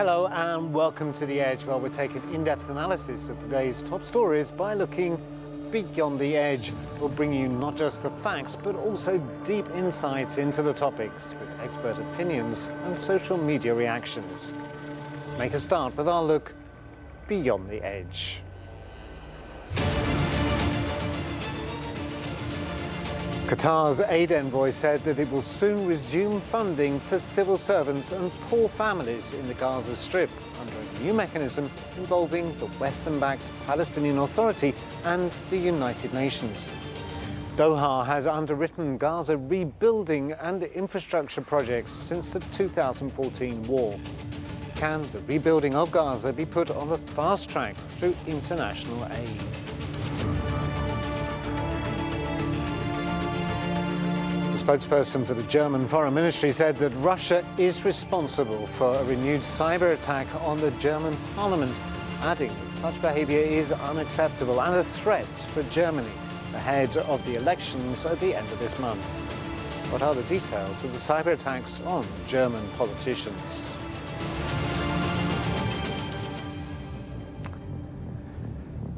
Hello and welcome to The Edge, where we're taking in-depth analysis of today's top stories by looking beyond the edge. We'll bring you not just the facts, but also deep insights into the topics with expert opinions and social media reactions. Let's make a start with our look beyond the edge. Qatar's aid envoy said that it will soon resume funding for civil servants and poor families in the Gaza Strip under a new mechanism involving the Western-backed Palestinian Authority and the United Nations. Doha has underwritten Gaza rebuilding and infrastructure projects since the 2014 war. Can the rebuilding of Gaza be put on the fast track through international aid? The spokesperson for the German Foreign Ministry said that Russia is responsible for a renewed cyber attack on the German parliament, adding that such behaviour is unacceptable and a threat for Germany ahead of the elections at the end of this month. What are the details of the cyber attacks on German politicians?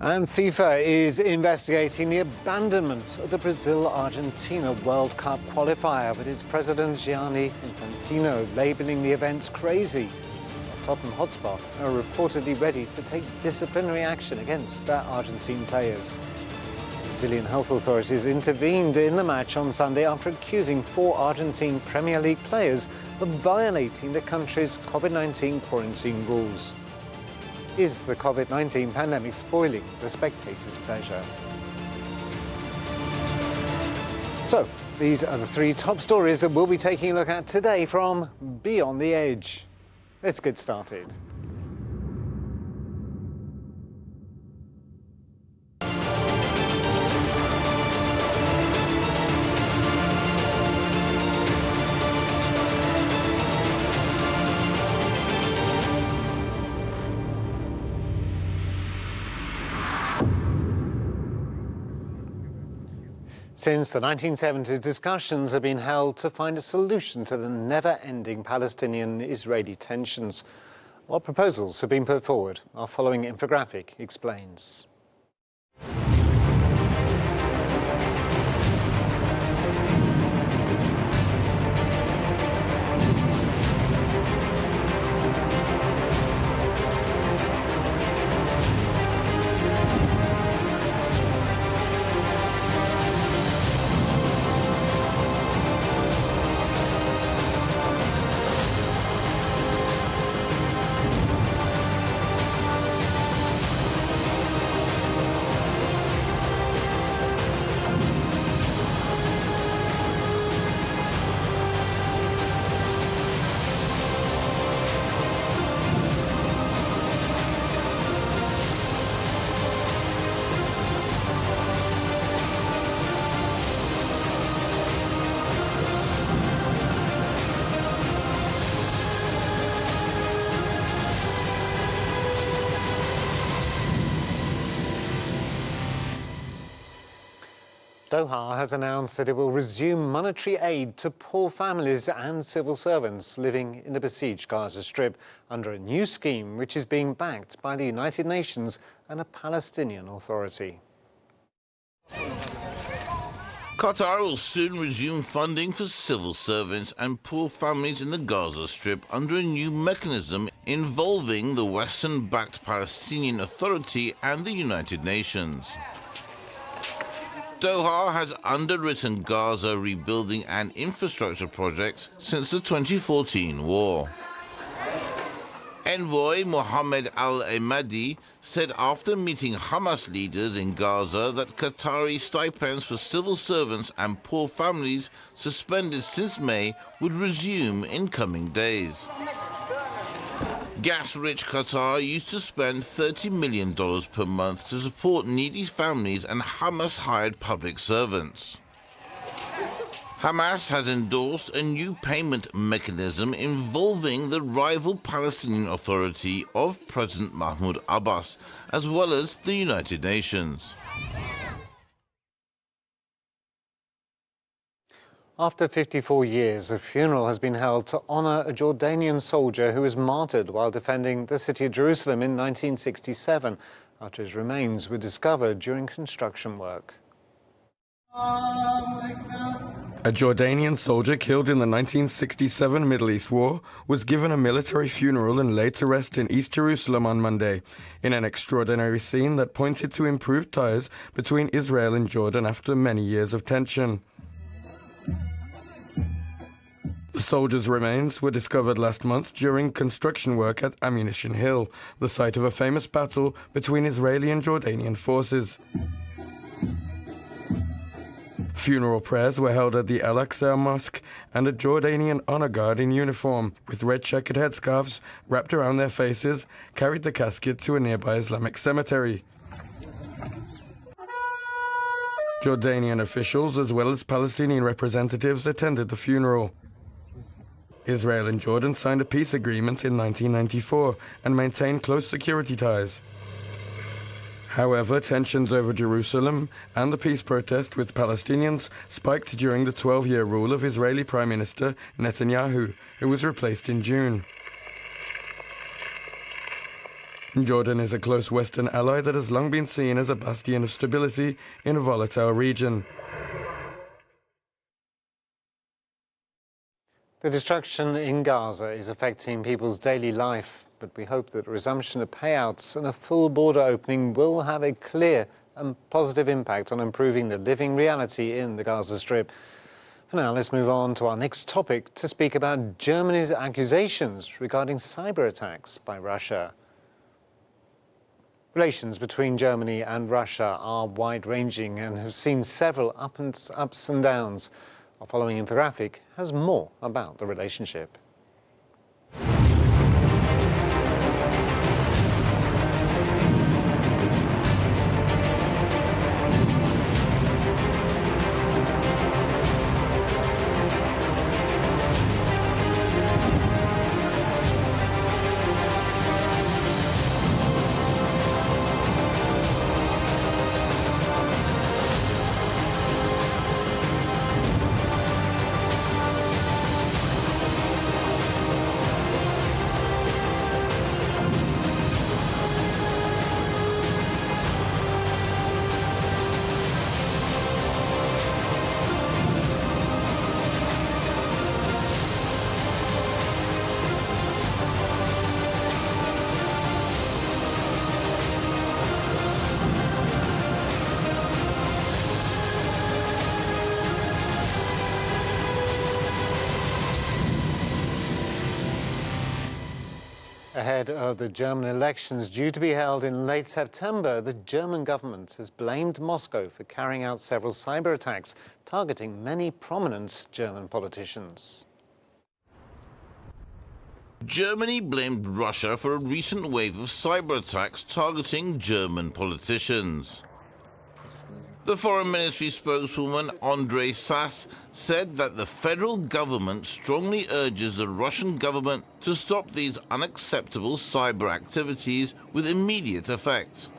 And FIFA is investigating the abandonment of the Brazil-Argentina World Cup qualifier, with its president Gianni Infantino labelling the events crazy. Tottenham Hotspur are reportedly ready to take disciplinary action against their Argentine players. Brazilian health authorities intervened in the match on Sunday after accusing 4 Argentine Premier League players of violating the country's COVID-19 quarantine rules. Is the COVID-19 pandemic spoiling the spectators' pleasure? So, these are the 3 top stories that we'll be taking a look at today from Beyond the Edge. Let's get started. Since the 1970s, discussions have been held to find a solution to the never-ending Palestinian-Israeli tensions. What proposals have been put forward? Our following infographic explains. Doha has announced that it will resume monetary aid to poor families and civil servants living in the besieged Gaza Strip under a new scheme which is being backed by the United Nations and a Palestinian Authority. Qatar will soon resume funding for civil servants and poor families in the Gaza Strip under a new mechanism involving the Western-backed Palestinian Authority and the United Nations. Doha has underwritten Gaza rebuilding and infrastructure projects since the 2014 war. Envoy Mohammed al-Emadi said after meeting Hamas leaders in Gaza that Qatari stipends for civil servants and poor families suspended since May would resume in coming days. Gas-rich Qatar used to spend $30 million per month to support needy families and Hamas-hired public servants. Hamas has endorsed a new payment mechanism involving the rival Palestinian Authority of President Mahmoud Abbas, as well as the United Nations. After 54 years, a funeral has been held to honour a Jordanian soldier who was martyred while defending the city of Jerusalem in 1967, after his remains were discovered during construction work. A Jordanian soldier killed in the 1967 Middle East War was given a military funeral and laid to rest in East Jerusalem on Monday, in an extraordinary scene that pointed to improved ties between Israel and Jordan after many years of tension. The soldier's remains were discovered last month during construction work at Ammunition Hill, the site of a famous battle between Israeli and Jordanian forces. Funeral prayers were held at the Al-Aqsa Mosque, and a Jordanian honor guard in uniform, with red checkered headscarves wrapped around their faces, carried the casket to a nearby Islamic cemetery. Jordanian officials as well as Palestinian representatives attended the funeral. Israel and Jordan signed a peace agreement in 1994 and maintain close security ties. However, tensions over Jerusalem and the peace protest with Palestinians spiked during the 12-year rule of Israeli Prime Minister Netanyahu, who was replaced in June. Jordan is a close Western ally that has long been seen as a bastion of stability in a volatile region. The destruction in Gaza is affecting people's daily life, but we hope that a resumption of payouts and a full border opening will have a clear and positive impact on improving the living reality in the Gaza Strip. For now, let's move on to our next topic to speak about Germany's accusations regarding cyber attacks by Russia. Relations between Germany and Russia are wide-ranging and have seen several ups and downs. Our following infographic has more about the relationship. Ahead of the German elections due to be held in late September, the German government has blamed Moscow for carrying out several cyber attacks targeting many prominent German politicians. Germany blamed Russia for a recent wave of cyber attacks targeting German politicians. The Foreign Ministry spokeswoman Andrei Sass said that the federal government strongly urges the Russian government to stop these unacceptable cyber activities with immediate effect.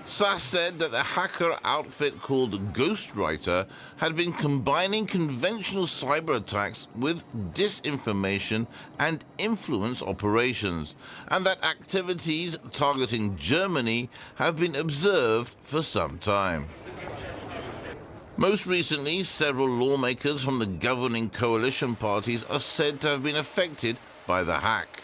Sass said that the hacker outfit called Ghostwriter had been combining conventional cyber attacks with disinformation and influence operations, and that activities targeting Germany have been observed for some time. Most recently, several lawmakers from the governing coalition parties are said to have been affected by the hack.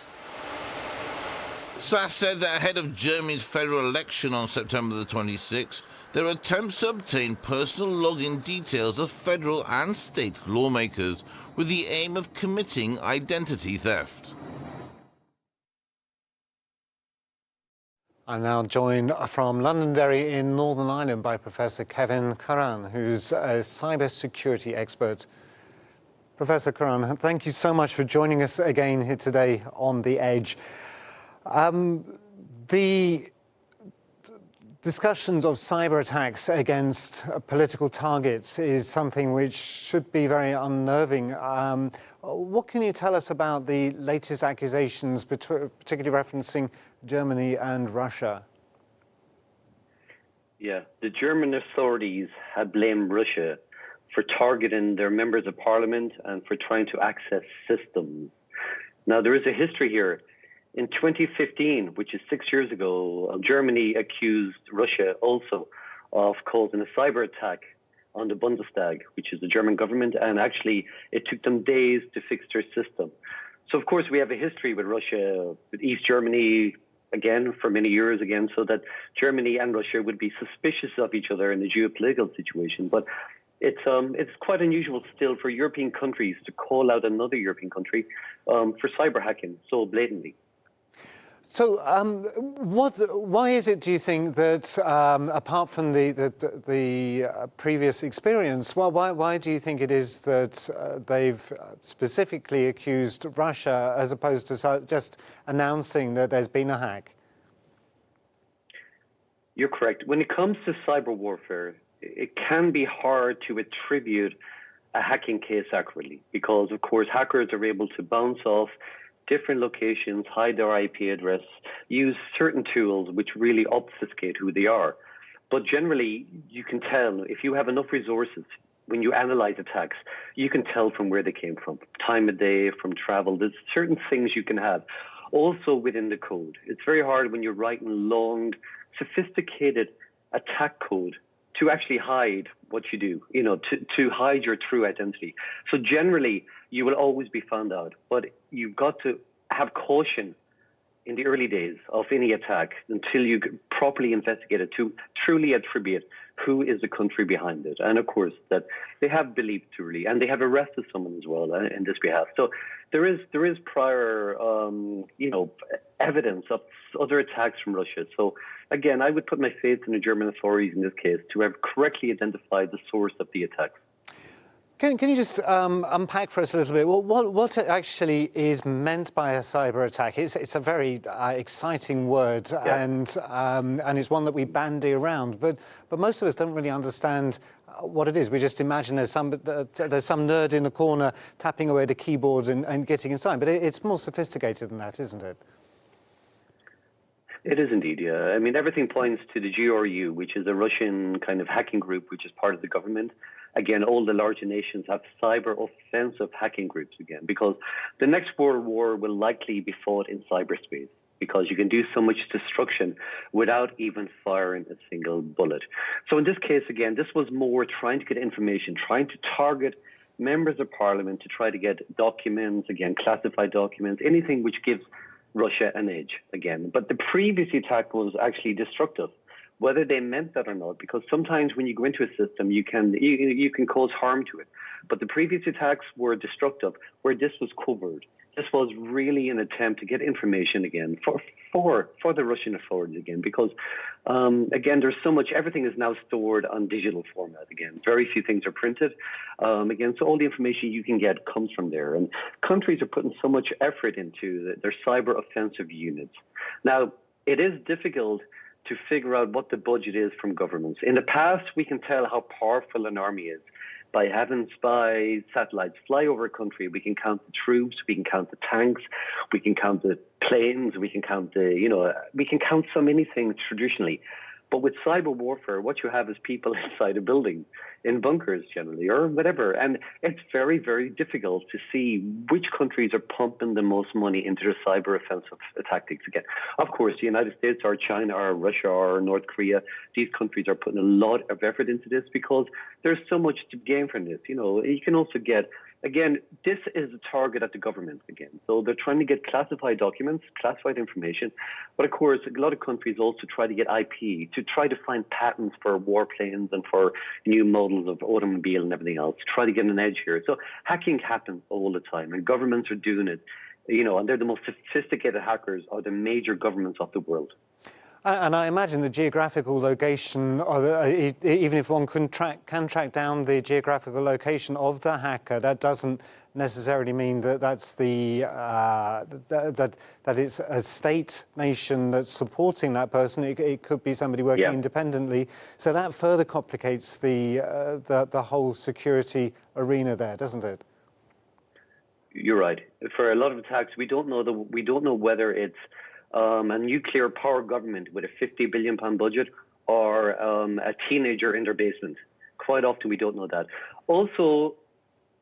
Sass said that ahead of Germany's federal election on September the 26th, there are attempts to obtain personal login details of federal and state lawmakers with the aim of committing identity theft. I'm now joined from Londonderry in Northern Ireland by Professor Kevin Curran, who's a cybersecurity expert. Professor Curran, thank you so much for joining us again here today on The Edge. The discussions of cyber attacks against political targets is something which should be very unnerving. What can you tell us about the latest accusations, particularly referencing Germany and Russia? Yeah, the German authorities have blamed Russia for targeting their members of parliament and for trying to access systems. Now, there is a history here. In 2015, which is 6 years ago, Germany accused Russia also of causing a cyber attack on the Bundestag, which is the German government, and actually it took them days to fix their system. So, of course, we have a history with Russia, with East Germany, again, for many years again, so that Germany and Russia would be suspicious of each other in the geopolitical situation. But it's quite unusual still for European countries to call out another European country for cyber hacking so blatantly. So, why is it, do you think, that apart from the previous experience, why do you think it is that they've specifically accused Russia as opposed to just announcing that there's been a hack? You're correct. When it comes to cyber warfare, it can be hard to attribute a hacking case accurately because, of course, hackers are able to bounce off different locations, hide their IP address, use certain tools which really obfuscate who they are. But generally, you can tell if you have enough resources, when you analyze attacks, you can tell from where they came from, time of day, from travel. There's certain things you can have. Also within the code. It's very hard when you're writing long, sophisticated attack code to actually hide what you do, to hide your true identity. So generally, you will always be found out, but you've got to have caution in the early days of any attack until you properly investigate it to truly attribute who is the country behind it. And of course, that they have believed truly, and they have arrested someone as well in this behalf. So there is prior, evidence of other attacks from Russia. So again, I would put my faith in the German authorities in this case to have correctly identified the source of the attacks. Can you just unpack for us a little bit what actually is meant by a cyber attack? It's a very exciting word, yeah. and it's one that we bandy around, but most of us don't really understand what it is. We just imagine there's some nerd in the corner tapping away at a keyboard and getting inside, but it's more sophisticated than that, isn't it? It is indeed, yeah. I mean, everything points to the GRU, which is a Russian kind of hacking group, which is part of the government. Again, all the larger nations have cyber offensive hacking groups again, because the next world war will likely be fought in cyberspace, because you can do so much destruction without even firing a single bullet. So in this case, again, this was more trying to get information, trying to target members of parliament to try to get documents, again, classified documents, anything which gives Russia an edge again. But the previous attack was actually destructive, whether they meant that or not, because sometimes when you go into a system, you can cause harm to it. But the previous attacks were destructive, where this was covered. This was really an attempt to get information again for the Russian authorities again, because again, there's so much, everything is now stored on digital format again. Very few things are printed. Again, so all the information you can get comes from there. And countries are putting so much effort into their cyber offensive units. Now, it is difficult to figure out what the budget is from governments. In the past, we can tell how powerful an army is by having spy satellites fly over a country. We can count the troops, we can count the tanks, we can count the planes, we can count we can count so many things traditionally. But with cyber warfare, what you have is people inside a building, in bunkers generally, or whatever. And it's very, very difficult to see which countries are pumping the most money into their cyber offensive tactics again. Of course, the United States or China or Russia or North Korea, these countries are putting a lot of effort into this because there's so much to gain from this. You can also get, again, this is a target at the government again. So they're trying to get classified documents, classified information. But of course, a lot of countries also try to get IP, to try to find patents for warplanes and for new models of automobile and everything else, to try to get an edge here. So hacking happens all the time, and governments are doing it, and they're the most sophisticated hackers are the major governments of the world. And I imagine the geographical location, even if one can track down the geographical location of the hacker, that doesn't necessarily mean that that's that it's a state nation that's supporting that person. It could be somebody working independently. So that further complicates the whole security arena there, doesn't it? You're right. For a lot of attacks, we don't know whether it's a nuclear power government with a £50 billion budget or a teenager in their basement Quite often we don't know that. Also,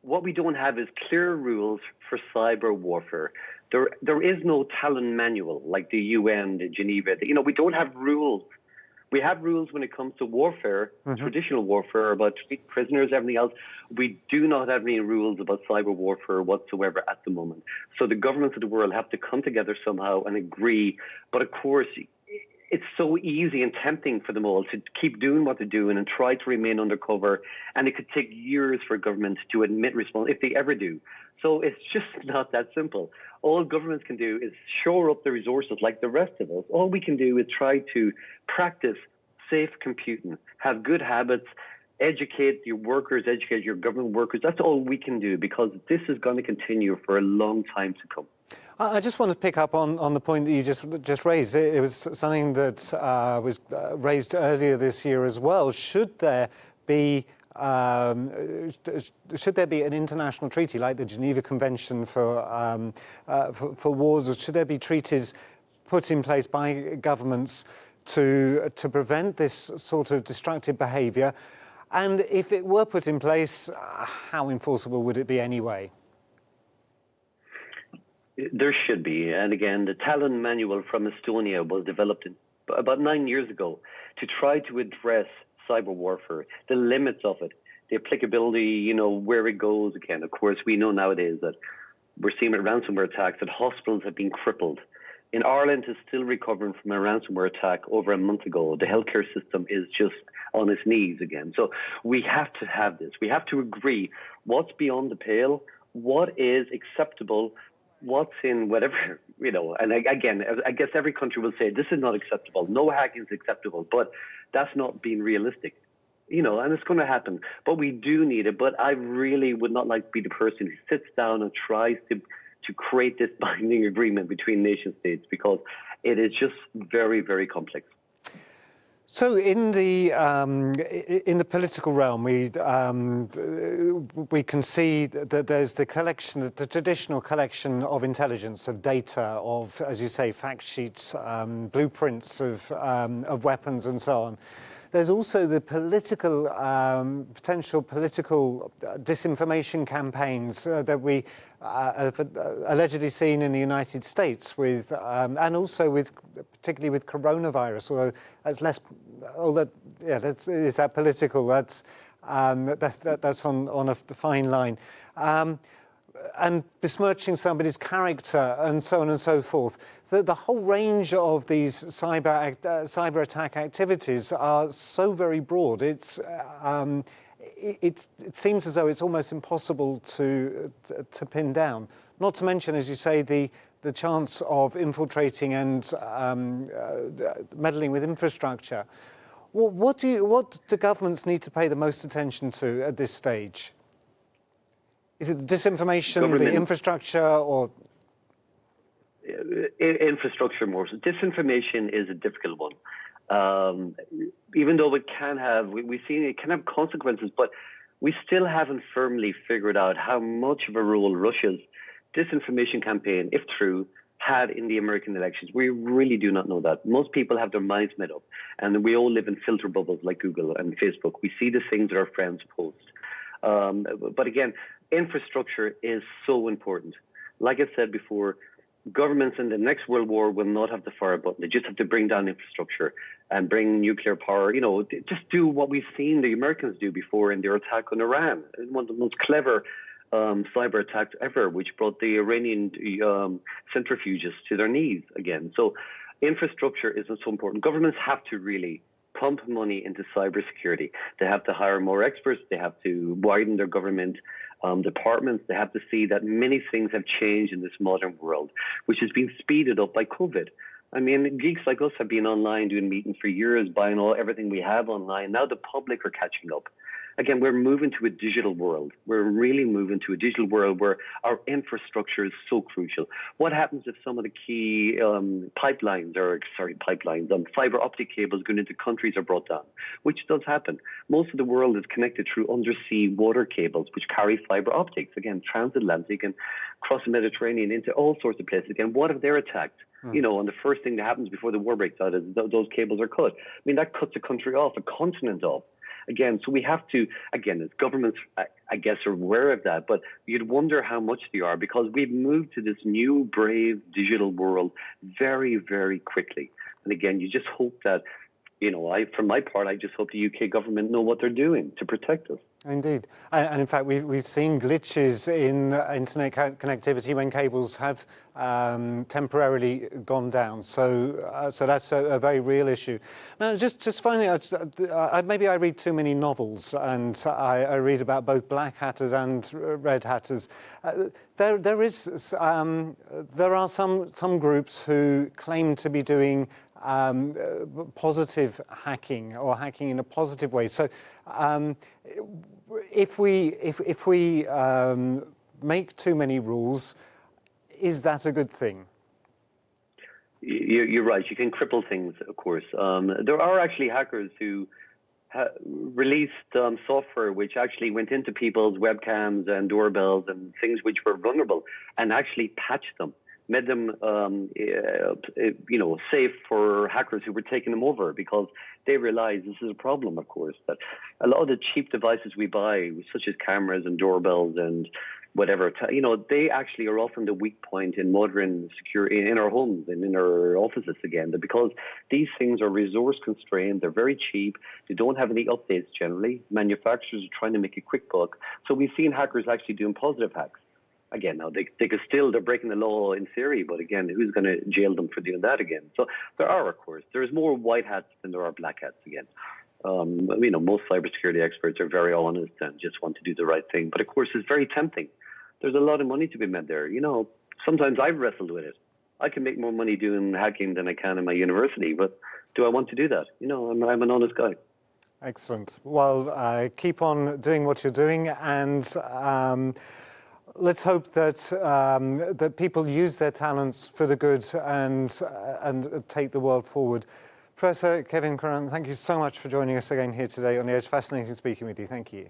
what we don't have is clear rules for cyber warfare. There is no Talon manual like the UN, the Geneva. We don't have rules. We have rules when it comes to warfare, traditional warfare, about prisoners, everything else. We do not have any rules about cyber warfare whatsoever at the moment. So the governments of the world have to come together somehow and agree. But of course, it's so easy and tempting for them all to keep doing what they're doing and try to remain undercover. And it could take years for governments to admit response, if they ever do. So it's just not that simple. All governments can do is shore up the resources like the rest of us. All we can do is try to practice safe computing, have good habits, educate your workers, educate your government workers. That's all we can do, because this is going to continue for a long time to come. I just want to pick up on the point that you just raised. It was something that was raised earlier this year as well. Should there be an international treaty like the Geneva Convention for wars, or should there be treaties put in place by governments to prevent this sort of destructive behaviour? And if it were put in place, how enforceable would it be anyway? There should be. And again, the Talon manual from Estonia was developed about 9 years ago to try to address cyber warfare, the limits of it, the applicability, where it goes. Again, of course, we know nowadays that we're seeing with ransomware attacks that hospitals have been crippled. In Ireland is still recovering from a ransomware attack over a month ago. The healthcare system is just on its knees again. So we have to have this. We have to agree what's beyond the pale, what is acceptable, what's in whatever, and again, I guess every country will say this is not acceptable. No hacking is acceptable, but that's not being realistic, and it's going to happen. But we do need it. But I really would not like to be the person who sits down and tries to create this binding agreement between nation states, because it is just very, very complex. So in the political realm, we can see that there's the traditional collection of intelligence, of data, of, as you say, fact sheets, blueprints of weapons and so on. There's also the potential political disinformation campaigns that we have allegedly seen in the United States and also particularly with coronavirus, although that's less, is that political? That's on a fine line. And besmirching somebody's character and so on and so forth. The whole range of these cyber attack activities are so very broad. It seems as though it's almost impossible to pin down. Not to mention, as you say, the chance of infiltrating and meddling with infrastructure. What do governments need to pay the most attention to at this stage? Is it disinformation, the infrastructure, or infrastructure more? So disinformation is a difficult one. Even though it can have, we've seen it can have consequences, but we still haven't firmly figured out how much of a role Russia's disinformation campaign, if true, had in the American elections. We really do not know that. Most people have their minds made up, and we all live in filter bubbles like Google and Facebook. We see the things that our friends post. But again, infrastructure is so important. Like I said before, governments in the next world war will not have the fire button. They just have to bring down infrastructure and bring nuclear power. Just do what we've seen the Americans do before in their attack on Iran. One of the most clever cyber attacks ever, which brought the Iranian centrifuges to their knees again. So infrastructure is so important. Governments have to really pump money into cybersecurity. They have to hire more experts. They have to widen their government departments. They have to see that many things have changed in this modern world, which has been speeded up by COVID. I mean, geeks like us have been online doing meetings for years, buying everything we have online. Now the public are catching up. Again, we're moving to a digital world. We're really moving to a digital world where our infrastructure is so crucial. What happens if some of the key fiber optic cables going into countries are brought down, which does happen. Most of the world is connected through undersea water cables, which carry fiber optics, again, transatlantic and across the Mediterranean into all sorts of places. Again, what if they're attacked? And the first thing that happens before the war breaks out is those cables are cut. I mean, that cuts a country off, a continent off. Again, so we have to, again, as governments, I guess, are aware of that, but you'd wonder how much they are, because we've moved to this new, brave digital world very, very quickly. And again, you just hope that, for my part, I just hope the UK government know what they're doing to protect us. Indeed. And in fact, we've seen glitches in internet connectivity when cables have temporarily gone down. So that's a very real issue. Now, just finally, maybe I read too many novels, and I read about both black hatters and red hatters. There are some groups who claim to be doing positive hacking, or hacking in a positive way. So if we make too many rules, is that a good thing? You're right. You can cripple things, of course. There are actually hackers who released software which actually went into people's webcams and doorbells and things which were vulnerable, and actually patched them. Made them, safe for hackers who were taking them over, because they realized this is a problem, of course, that a lot of the cheap devices we buy, such as cameras and doorbells and whatever, they actually are often the weak point in modern security in our homes and in our offices again, because these things are resource constrained, they're very cheap, they don't have any updates generally. Manufacturers are trying to make a quick buck. So we've seen hackers actually doing positive hacks. Again, now they're breaking the law in theory, but again, who's going to jail them for doing that again? So there are, of course, there's more white hats than there are black hats again. Most cybersecurity experts are very honest and just want to do the right thing. But of course, it's very tempting. There's a lot of money to be made there. Sometimes I've wrestled with it. I can make more money doing hacking than I can in my university, but do I want to do that? I'm an honest guy. Excellent. Well, keep on doing what you're doing, and let's hope that that people use their talents for the good and take the world forward. Professor Kevin Curran, thank you so much for joining us again here today on The Edge. Fascinating speaking with you. Thank you.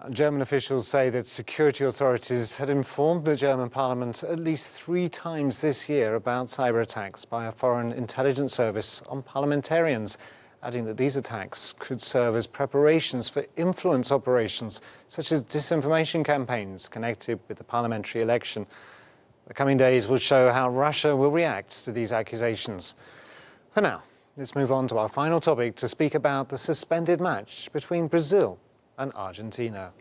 German officials say that security authorities had informed the German parliament at least 3 times this year about cyber attacks by a foreign intelligence service on parliamentarians, adding that these attacks could serve as preparations for influence operations, such as disinformation campaigns connected with the parliamentary election. The coming days will show how Russia will react to these accusations. For now, let's move on to our final topic to speak about the suspended match between Brazil and Argentina.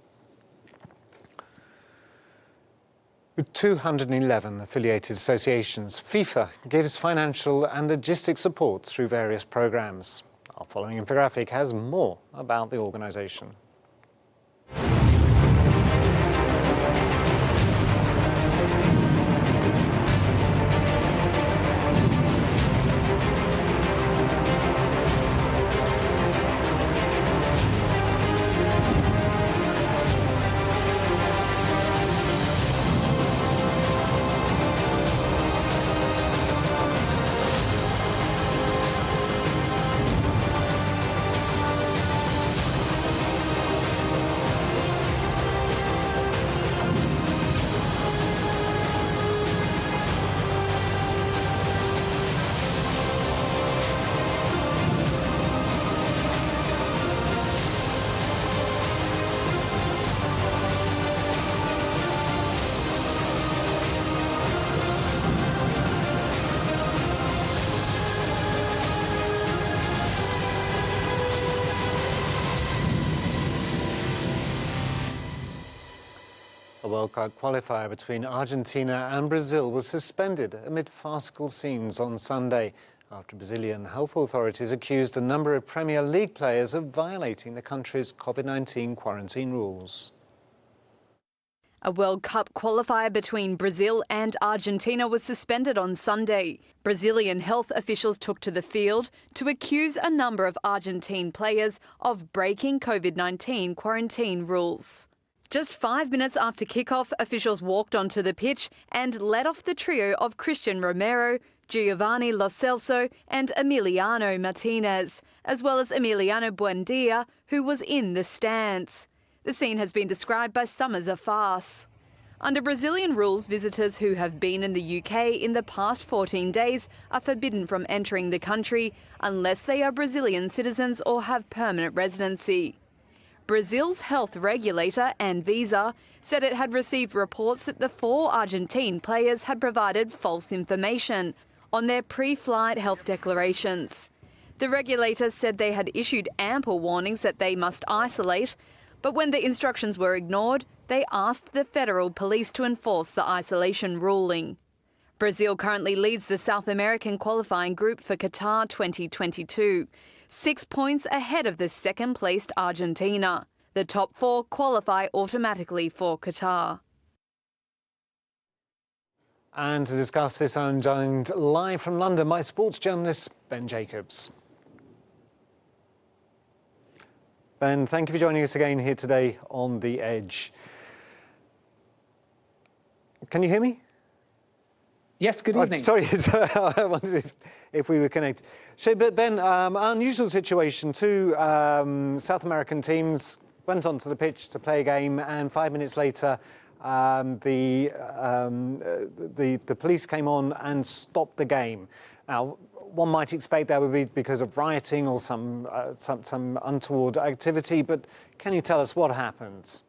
With 211 affiliated associations, FIFA gives financial and logistic support through various programs. Our following infographic has more about the organisation. A World Cup qualifier between Argentina and Brazil was suspended amid farcical scenes on Sunday after Brazilian health authorities accused a number of Premier League players of violating the country's COVID-19 quarantine rules. A World Cup qualifier between Brazil and Argentina was suspended on Sunday. Brazilian health officials took to the field to accuse a number of Argentine players of breaking COVID-19 quarantine rules. Just 5 minutes after kickoff, officials walked onto the pitch and led off the trio of Christian Romero, Giovanni Lo Celso and Emiliano Martinez, as well as Emiliano Buendia, who was in the stands. The scene has been described by some as a farce. Under Brazilian rules, visitors who have been in the UK in the past 14 days are forbidden from entering the country unless they are Brazilian citizens or have permanent residency. Brazil's health regulator, Anvisa, said it had received reports that the 4 Argentine players had provided false information on their pre-flight health declarations. The regulator said they had issued ample warnings that they must isolate, but when the instructions were ignored, they asked the federal police to enforce the isolation ruling. Brazil currently leads the South American qualifying group for Qatar 2022, 6 points ahead of the second-placed Argentina. The top 4 qualify automatically for Qatar. And to discuss this, I'm joined live from London by sports journalist Ben Jacobs. Ben, thank you for joining us again here today on The Edge. Can you hear me? Yes, good evening. Sorry, I wondered if we were connected. So, but Ben, unusual situation. 2 South American teams went onto the pitch to play a game, and 5 minutes later, the police came on and stopped the game. Now, one might expect that would be because of rioting or some untoward activity, but can you tell us what happened?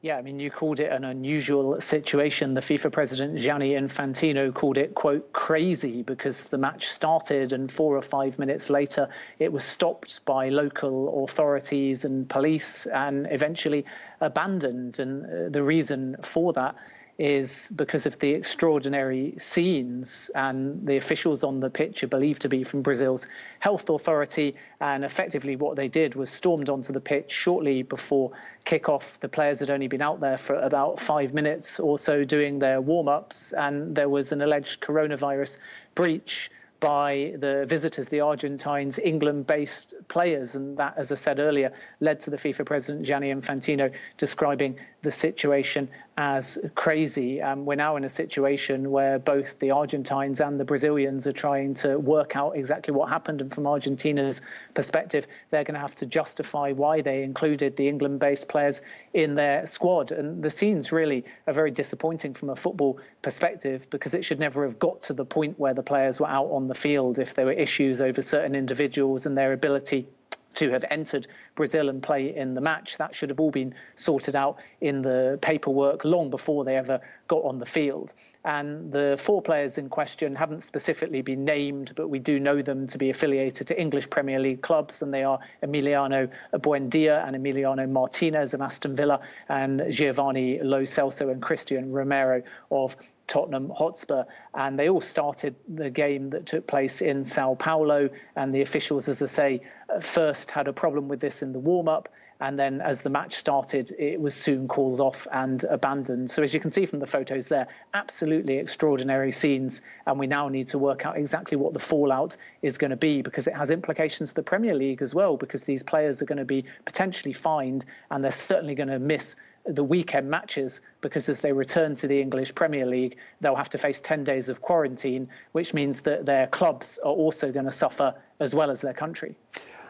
Yeah, I mean, you called it an unusual situation. The FIFA president, Gianni Infantino, called it, quote, crazy because the match started and 4 or 5 minutes later it was stopped by local authorities and police and eventually abandoned. And the reason for that is because of the extraordinary scenes, and the officials on the pitch are believed to be from Brazil's health authority, and effectively what they did was stormed onto the pitch shortly before kickoff. The players had only been out there for about 5 minutes or so doing their warm-ups, and there was an alleged coronavirus breach by the visitors, the Argentines, England-based players. And that, as I said earlier, led to the FIFA president, Gianni Infantino, describing the situation as crazy. We're now in a situation where both the Argentines and the Brazilians are trying to work out exactly what happened. And from Argentina's perspective, they're going to have to justify why they included the England-based players in their squad. And the scenes really are very disappointing from a football perspective, because it should never have got to the point where the players were out on the field if there were issues over certain individuals and their ability to have entered Brazil and play in the match. That should have all been sorted out in the paperwork long before they ever got on the field. And the 4 players in question haven't specifically been named, but we do know them to be affiliated to English Premier League clubs, and they are Emiliano Buendia and Emiliano Martinez of Aston Villa, and Giovanni Lo Celso and Christian Romero of Tottenham Hotspur. And they all started the game that took place in Sao Paulo, and the officials, as I say, first had a problem with this in the warm-up, and then as the match started, it was soon called off and abandoned. So as you can see from the photos there, absolutely extraordinary scenes, and we now need to work out exactly what the fallout is going to be, because it has implications for the Premier League as well, because these players are going to be potentially fined, and they're certainly going to miss the weekend matches, because as they return to the English Premier League, they'll have to face 10 days of quarantine, which means that their clubs are also going to suffer as well as their country.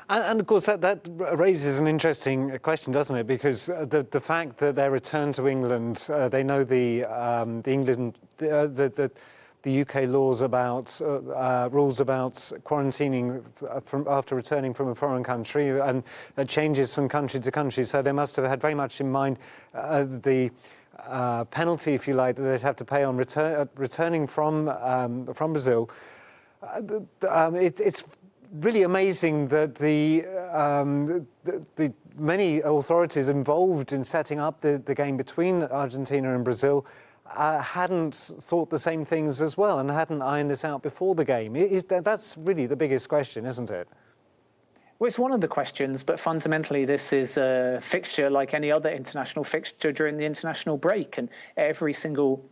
And of course, that raises an interesting question, doesn't it? Because the fact that their return to England, they know the UK laws about rules about quarantining after returning from a foreign country, and changes from country to country. So they must have had very much in mind the penalty, if you like, that they'd have to pay on returning from Brazil. It's really amazing that the many authorities involved in setting up the game between Argentina and Brazil hadn't thought the same things as well, and hadn't ironed this out before the game. That's really the biggest question, isn't it? Well, it's one of the questions, but fundamentally this is a fixture like any other international fixture during the international break, and every single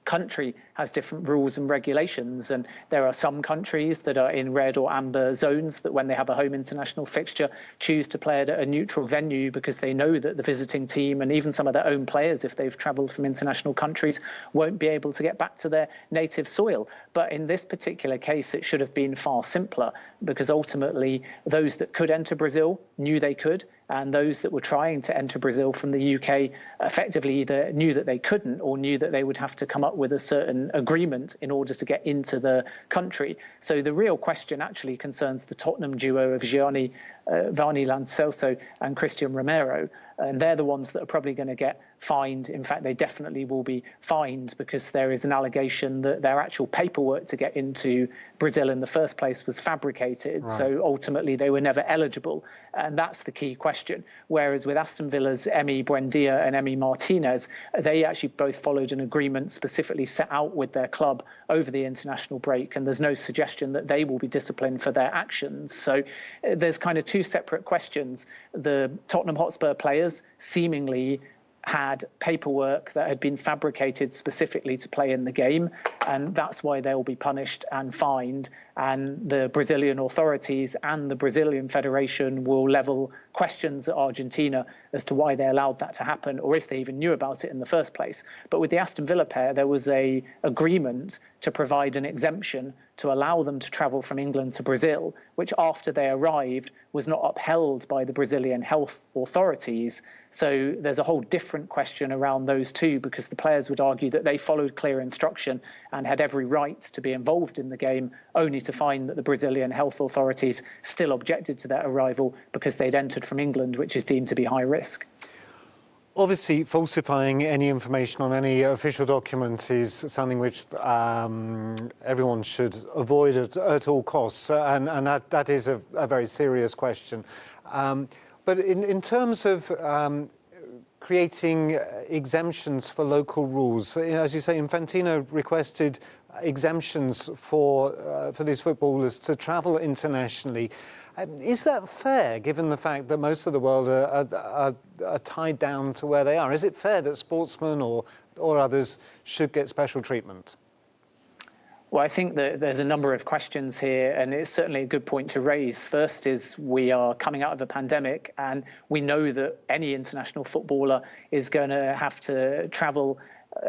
country has different rules and regulations. And there are some countries that are in red or amber zones that when they have a home international fixture choose to play at a neutral venue because they know that the visiting team and even some of their own players, if they've travelled from international countries, won't be able to get back to their native soil. But in this particular case, it should have been far simpler, because ultimately those that could enter Brazil knew they could, and those that were trying to enter Brazil from the UK effectively either knew that they couldn't or knew that they would have to come up with a certain agreement in order to get into the country. So the real question actually concerns the Tottenham duo of Gianni Vani Lancelso and Christian Romero, and they're the ones that are probably going to get fined. In fact, they definitely will be fined, because there is an allegation that their actual paperwork to get into Brazil in the first place was fabricated. Right. So ultimately they were never eligible, and that's the key question. Whereas with Aston Villa's Emi Buendia and Emi Martinez, they actually both followed an agreement specifically set out with their club over the international break, and there's no suggestion that they will be disciplined for their actions. So there's kind of two separate questions. The Tottenham Hotspur players seemingly had paperwork that had been fabricated specifically to play in the game, and that's why they'll be punished and fined. And the Brazilian authorities and the Brazilian Federation will level questions at Argentina as to why they allowed that to happen, or if they even knew about it in the first place. But with the Aston Villa pair, there was an agreement to provide an exemption to allow them to travel from England to Brazil, which after they arrived was not upheld by the Brazilian health authorities. So there's a whole different question around those two, because the players would argue that they followed clear instruction and had every right to be involved in the game, only to find that the Brazilian health authorities still objected to their arrival because they'd entered from England, which is deemed to be high risk. Obviously, falsifying any information on any official document is something which everyone should avoid at all costs, and that is a very serious question. But in terms of creating exemptions for local rules, as you say, Infantino requested exemptions for these footballers to travel internationally. Is that fair, given the fact that most of the world are tied down to where they are? Is it fair that sportsmen or others should get special treatment? Well, I think that there's a number of questions here, and it's certainly a good point to raise. First is we are coming out of a pandemic, and we know that any international footballer is going to have to travel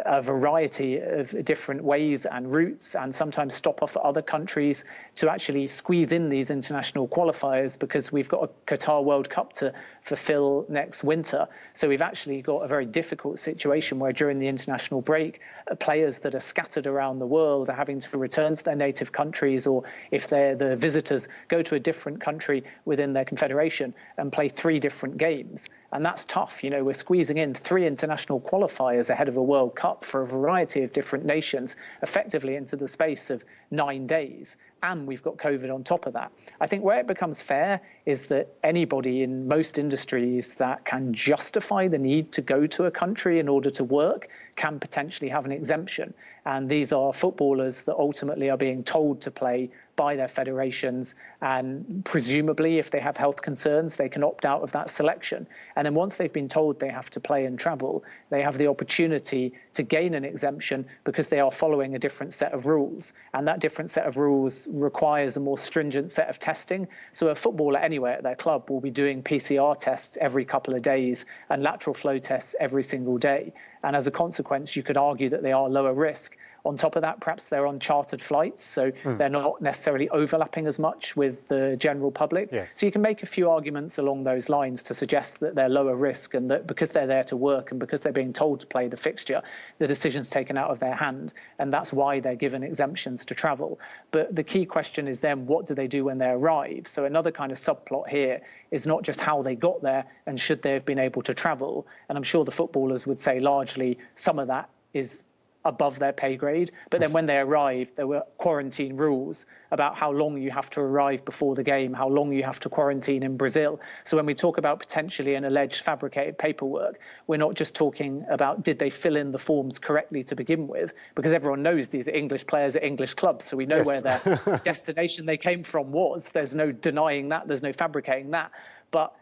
a variety of different ways and routes, and sometimes stop off at other countries to actually squeeze in these international qualifiers, because we've got a Qatar World Cup to fulfill next winter. So we've actually got a very difficult situation where during the international break, players that are scattered around the world are having to return to their native countries, or if they're the visitors, go to a different country within their confederation and play 3 different games. And that's tough. You know, we're squeezing in 3 international qualifiers ahead of a World Cup for a variety of different nations, effectively into the space of 9 days. And we've got COVID on top of that. I think where it becomes fair is that anybody in most industries that can justify the need to go to a country in order to work can potentially have an exemption. And these are footballers that ultimately are being told to play by their federations, and presumably if they have health concerns they can opt out of that selection. And then once they've been told they have to play and travel, they have the opportunity to gain an exemption because they are following a different set of rules, and that different set of rules requires a more stringent set of testing. So a footballer anywhere at their club will be doing PCR tests every couple of days and lateral flow tests every single day, and as a consequence you could argue that they are lower risk. On top of that, perhaps they're on chartered flights, so they're not necessarily overlapping as much with the general public. Yes. So you can make a few arguments along those lines to suggest that they're lower risk, and that because they're there to work and because they're being told to play the fixture, the decision's taken out of their hand, and that's why they're given exemptions to travel. But the key question is then, what do they do when they arrive? So another kind of subplot here is not just how they got there and should they have been able to travel. And I'm sure the footballers would say largely some of that is above their pay grade, but then when they arrived there were quarantine rules about how long you have to arrive before the game, how long you have to quarantine in Brazil. So when we talk about potentially an alleged fabricated paperwork, we're not just talking about did they fill in the forms correctly to begin with, because everyone knows these are English players at English clubs, so we know where their destination they came from was. There's no denying that, there's no fabricating that. But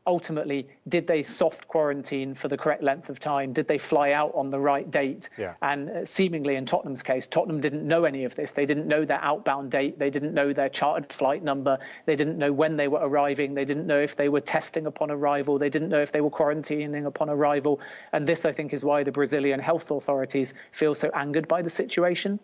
ultimately, did they soft quarantine for the correct length of time? Did they fly out on the right date? Yeah. And seemingly in Tottenham's case, Tottenham didn't know any of this. They didn't know their outbound date. They didn't know their chartered flight number. They didn't know when they were arriving. They didn't know if they were testing upon arrival. They didn't know if they were quarantining upon arrival. And this, I think, is why the Brazilian health authorities feel so angered by the situation.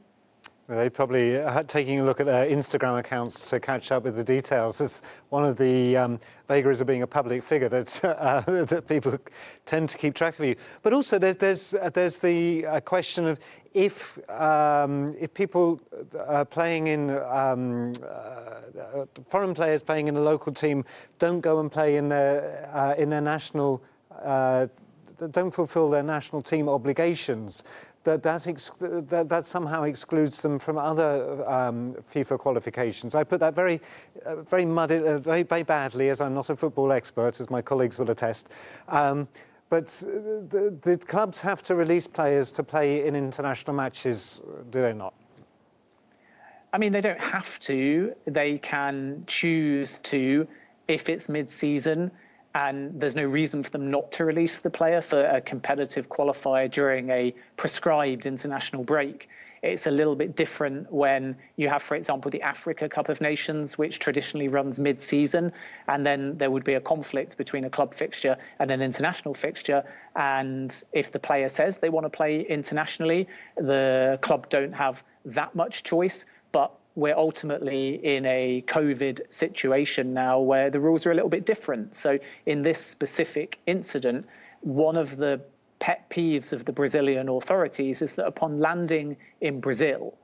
They probably are taking a look at their Instagram accounts to catch up with the details. It's one of the vagaries of being a public figure that that people tend to keep track of you. But also, there's the question of if people playing in foreign players playing in a local team don't go and play in their national don't fulfil their national team obligations. That somehow excludes them from other FIFA qualifications. I put that very badly, as I'm not a football expert, as my colleagues will attest. But the clubs have to release players to play in international matches, do they not? I mean, they don't have to. They can choose to, if it's mid-season, and there's no reason for them not to release the player for a competitive qualifier during a prescribed international break. It's a little bit different when you have, for example, the Africa Cup of Nations, which traditionally runs mid-season, and then there would be a conflict between a club fixture and an international fixture. And if the player says they want to play internationally, the club don't have that much choice. But we're ultimately in a COVID situation now where the rules are a little bit different. So in this specific incident, one of the pet peeves of the Brazilian authorities is that upon landing in Brazil,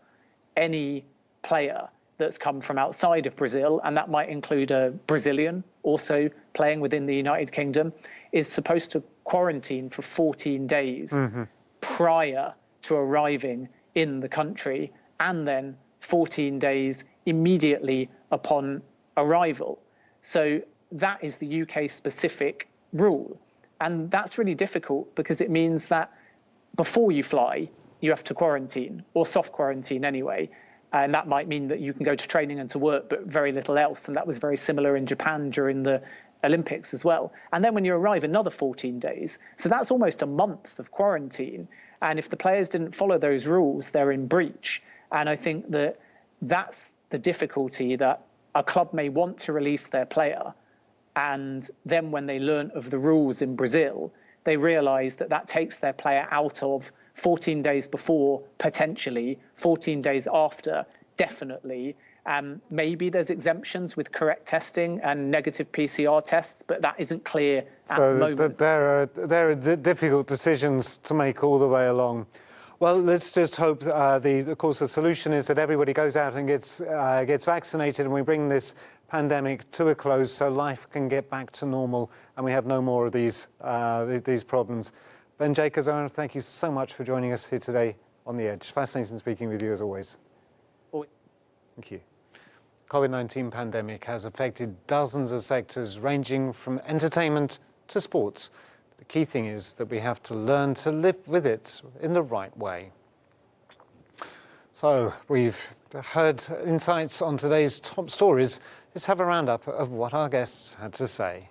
any player that's come from outside of Brazil, and that might include a Brazilian also playing within the United Kingdom, is supposed to quarantine for 14 days prior to arriving in the country, and then 14 days immediately upon arrival. So that is the UK specific rule. And that's really difficult because it means that before you fly, you have to quarantine, or soft quarantine anyway. And that might mean that you can go to training and to work, but very little else. And that was very similar in Japan during the Olympics as well. And then when you arrive, another 14 days. So that's almost a month of quarantine. And if the players didn't follow those rules, they're in breach. And I think that that's the difficulty, that a club may want to release their player, and then when they learn of the rules in Brazil, they realise that that takes their player out of 14 days before, potentially, 14 days after, definitely. Maybe there's exemptions with correct testing and negative PCR tests, but that isn't clear at the moment. There are difficult decisions to make all the way along. Well, let's just hope, of course, the solution is that everybody goes out and gets vaccinated, and we bring this pandemic to a close so life can get back to normal and we have no more of these problems. Ben Jacobs, thank you so much for joining us here today on The Edge. Fascinating speaking with you as always. Thank you. COVID-19 pandemic has affected dozens of sectors ranging from entertainment to sports. The key thing is that we have to learn to live with it in the right way. So we've heard insights on today's top stories. Let's have a roundup of what our guests had to say.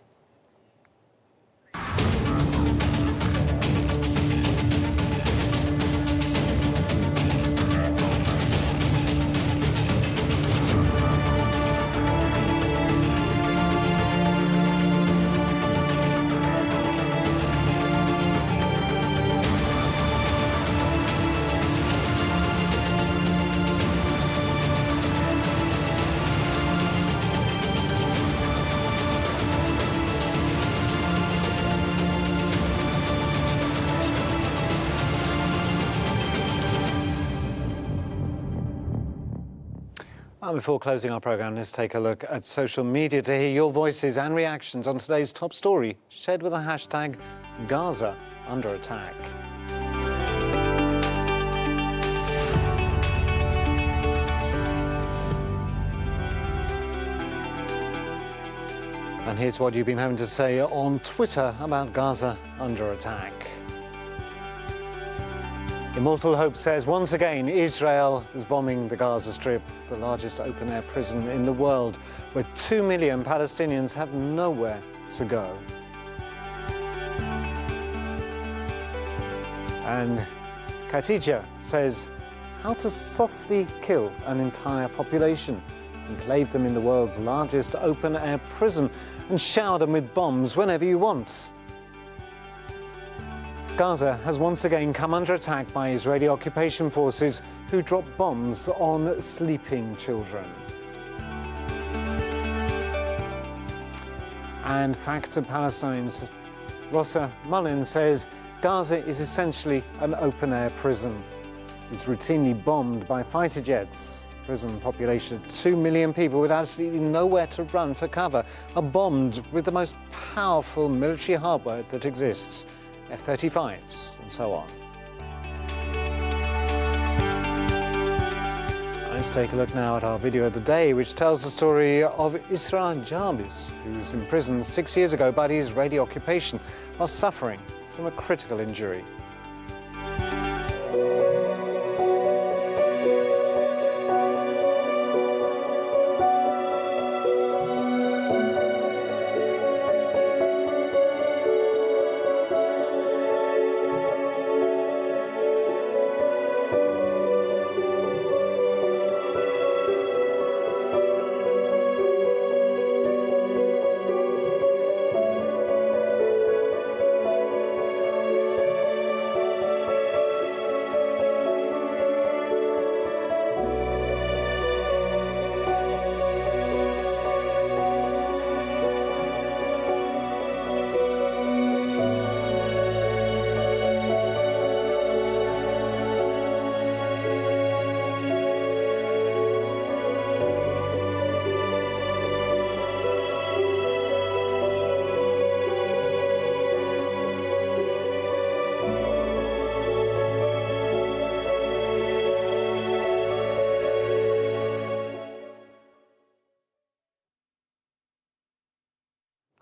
Before closing our programme, let's take a look at social media to hear your voices and reactions on today's top story, shared with the hashtag Gaza under attack. And here's what you've been having to say on Twitter about Gaza under attack. Immortal Hope says, once again, Israel is bombing the Gaza Strip, the largest open-air prison in the world, where 2 million Palestinians have nowhere to go. And Khadija says how to softly kill an entire population, enclave them in the world's largest open-air prison and shower them with bombs whenever you want. Gaza has once again come under attack by Israeli occupation forces who drop bombs on sleeping children. And Facts of Palestine's Rossa Mullin says Gaza is essentially an open-air prison. It's routinely bombed by fighter jets. Prison population of 2 million people with absolutely nowhere to run for cover are bombed with the most powerful military hardware that exists, F-35s and so on. Let's take a look now at our video of the day, which tells the story of Isra Jabis, who was imprisoned 6 years ago by the Israeli occupation while suffering from a critical injury.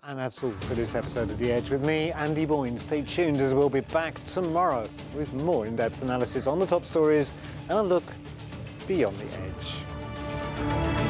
And that's all for this episode of The Edge with me, Andy Boynes. Stay tuned as we'll be back tomorrow with more in-depth analysis on the top stories and a look beyond the edge.